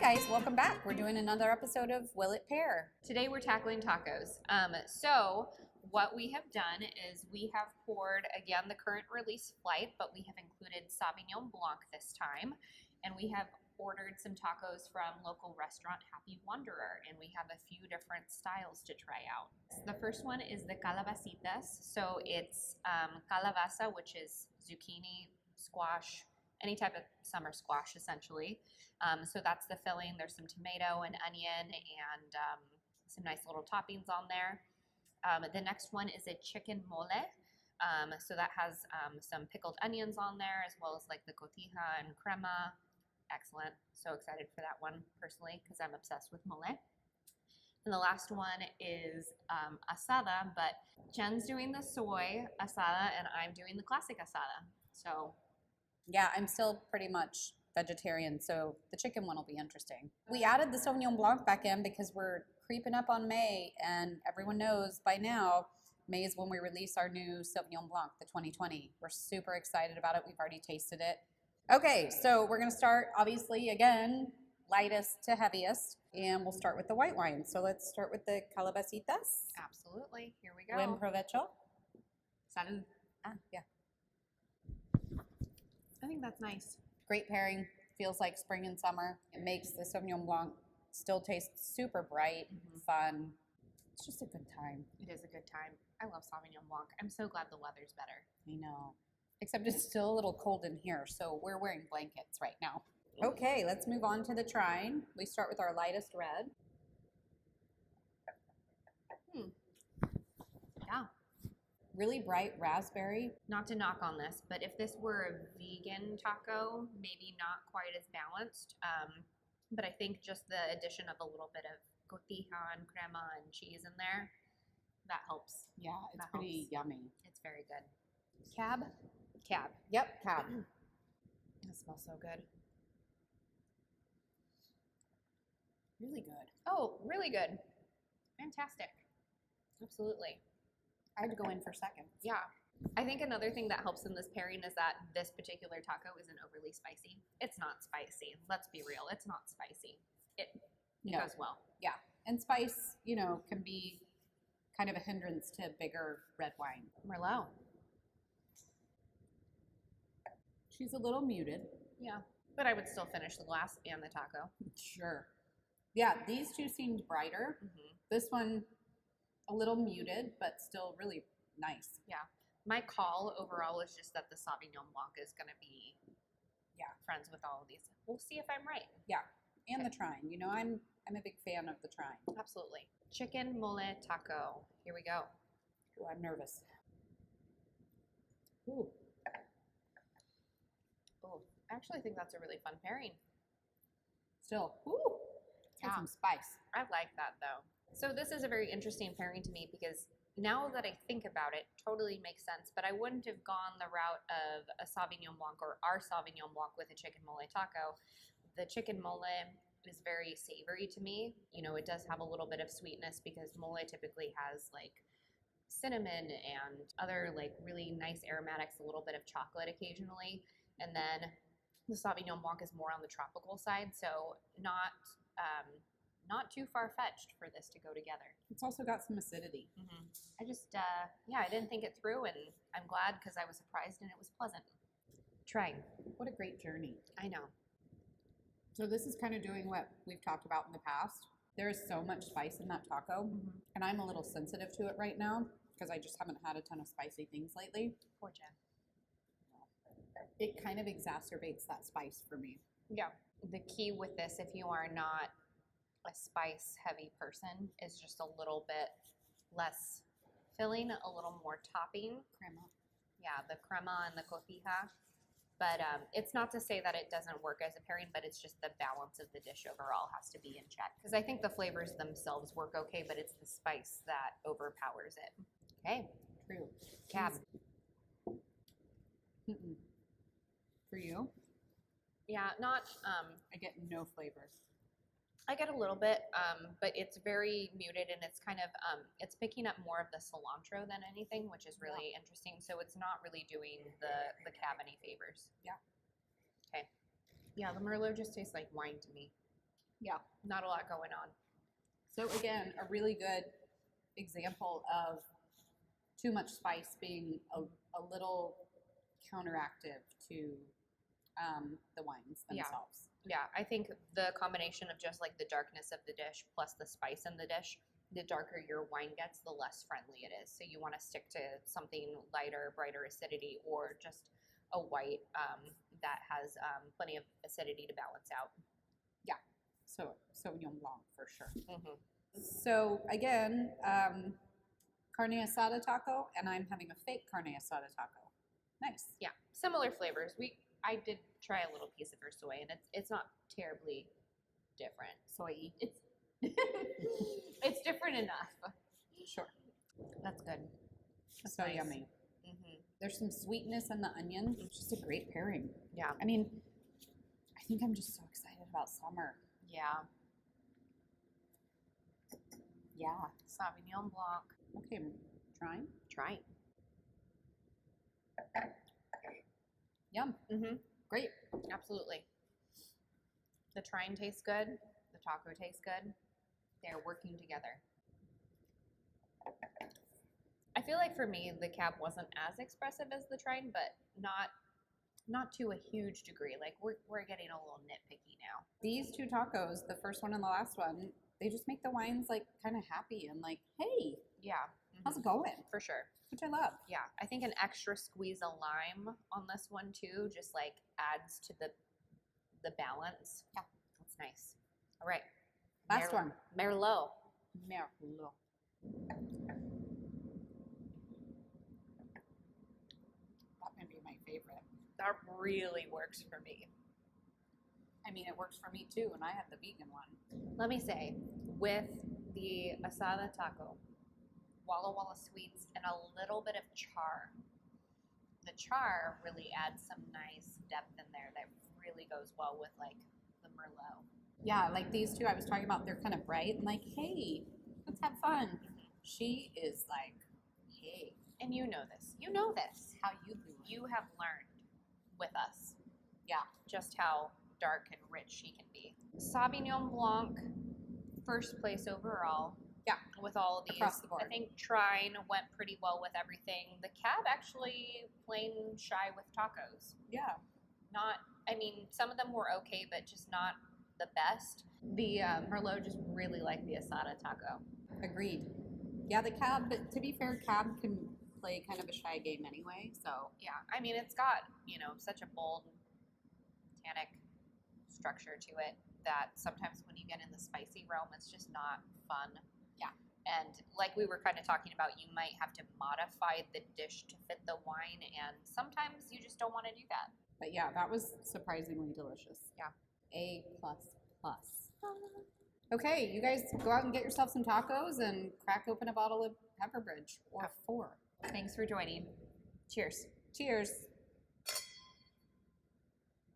guys, welcome back. We're doing another episode of Will It Pair? Today we're tackling tacos. So what we have done is we have poured, again, the current release flight, but we have included Sauvignon Blanc this time. And we have ordered some tacos from local restaurant Happy Wanderer, and we have a few different styles to try out. The first one is the Calabacitas. So it's calabaza, which is zucchini, squash, any type of summer squash, essentially. So that's the filling. There's some tomato and onion and some nice little toppings on there. The next one is a chicken mole. So that has some pickled onions on there, as well as like the cotija and crema. Excellent. So excited for that one personally, because I'm obsessed with mole. And the last one is asada, but Jen's doing the soy asada and I'm doing the classic asada. So yeah, I'm still pretty much vegetarian, so the chicken one will be interesting. We added the Sauvignon Blanc back in because we're creeping up on May, and everyone knows by now May is when we release our new Sauvignon Blanc, the 2020. We're super excited about it. We've already tasted it. Okay, so we're going to start, obviously, again, lightest to heaviest, and we'll start with the white wine. So let's start with the Calabacitas. absolutely. Here we go. Buen provecho. Salud. Yeah. I think that's nice. Great pairing. Feels like spring and summer. It makes the Sauvignon Blanc still taste super bright, fun. It's just a good time. It is a good time. I love Sauvignon Blanc. I'm so glad the weather's better. I know. Except it's still a little cold in here, so we're wearing blankets right now. Okay, let's move on to the Trine. We start with our lightest red. Yeah. Really bright raspberry. Not to knock on this, but if this were a vegan taco, maybe not quite as balanced. But I think just the addition of a little bit of cotija and crema and cheese in there, that helps. Yeah, it's That pretty helps. yummy. It's very good. Cab? Cab. Yep, cab. It smells so good. Really good. Oh, really good. Fantastic. Absolutely. I'd go in for second. Yeah. I think another thing that helps in this pairing is that this particular taco isn't overly spicy. It's not spicy. Let's be real. It's not spicy. It No. goes well. Yeah, and spice, can be kind of a hindrance to bigger red wine. Merlot. She's a little muted. Yeah. But I would still finish the glass and the taco. Sure. Yeah, these two seemed brighter. This one, a little muted, but still really nice. Yeah. My call overall is just that the Sauvignon Blanc is going to be friends with all of these. We'll see if I'm right. Yeah, and the Trine. I'm a big fan of the Trine. Absolutely. Chicken mole taco. Here we go. Ooh, I'm nervous. Ooh. Oh, I actually think that's a really fun pairing. Still, ooh, got some spice. I like that though. So this is a very interesting pairing to me because now that I think about it, totally makes sense, but I wouldn't have gone the route of a Sauvignon Blanc or our Sauvignon Blanc with a chicken mole taco. The chicken mole is very savory to me. It does have a little bit of sweetness because mole typically has like cinnamon and other like really nice aromatics, a little bit of chocolate occasionally. And then the Sauvignon Blanc is more on the tropical side, so not too far-fetched for this to go together. It's also got some acidity. I just, I didn't think it through, and I'm glad because I was surprised and it was pleasant. Trine. What a great journey. I know. So this is kind of doing what we've talked about in the past. There is so much spice in that taco, and I'm a little sensitive to it right now because I just haven't had a ton of spicy things lately. Poor Jen. It kind of exacerbates that spice for me. Yeah. The key with this, if you are not a spice-heavy person, is just a little bit less filling, a little more topping. Crema. Yeah, the crema and the cotija. But it's not to say that it doesn't work as a pairing, but it's just the balance of the dish overall has to be in check. Because I think the flavors themselves work okay, but it's the spice that overpowers it. Okay. True. Cab. For you? Yeah, not, I get no flavor. I get a little bit, but it's very muted and it's kind of, it's picking up more of the cilantro than anything, which is really interesting. So it's not really doing the cab any favors. Yeah. Okay. Yeah, the Merlot just tastes like wine to me. Yeah. Not a lot going on. So again, a really good example of too much spice being a little counteractive to the wines themselves. Yeah, I think the combination of just like the darkness of the dish plus the spice in the dish, the darker your wine gets, the less friendly it is. So you want to stick to something lighter, brighter acidity, or just a white that has plenty of acidity to balance out. Yeah, so Sauvignon Blanc for sure. Mm-hmm. So again, carne asada taco, and I'm having a fake carne asada taco. Nice. Yeah, similar flavors. I did try a little piece of her soy, and it's not terribly different. Soy. It's it's different enough. Sure. That's good. That's so nice. yummy. Mm-hmm. There's some sweetness in the onion. It's just a great pairing. Yeah. I mean, I think I'm just so excited about summer. Yeah. Yeah. Sauvignon Blanc. Okay, Trine. Trine. Yum. Mm-hmm. Great. Absolutely. The Trine tastes good. The taco tastes good. They're working together. I feel like for me, the Cab wasn't as expressive as the Trine, but not to a huge degree. Like we're getting a little nitpicky now. These two tacos, the first one and the last one, they just make the wines like kind of happy and like, hey, Yeah. how's it going? For sure. Which I love. Yeah. I think an extra squeeze of lime on this one too just like adds to the balance. Yeah. That's nice. All right. Last one. Merlot. Merlot. That might be my favorite. That really works for me. I mean, it works for me too, and I had the vegan one. Let me say, with the asada taco, Walla Walla sweets, and a little bit of char. The char really adds some nice depth in there that really goes well with like the Merlot. Yeah, like these two I was talking about, they're kind of bright and like, hey, let's have fun. She is like, hey, And you know this. You know this. how you doing? You have learned with us. Yeah. Just how dark and rich she can be. Sauvignon Blanc, first place overall. Yeah. With all of these. Across the board. I think Trine went pretty well with everything. The Cab actually plain shy with tacos. Yeah. Some of them were okay, but just not the best. The Merlot just really liked the asada taco. Agreed. Yeah, the Cab, but to be fair, Cab can play kind of a shy game anyway, so. Yeah, it's got, such a bold tannic structure to it that sometimes when you get in the spicy realm, it's just not fun. Yeah. And like we were kind of talking about, you might have to modify the dish to fit the wine, and sometimes you just don't want to do that. But yeah, that was surprisingly delicious. Yeah. A++. Okay, you guys go out and get yourself some tacos and crack open a bottle of Pepperbridge or 4. Thanks for joining. Cheers. Cheers.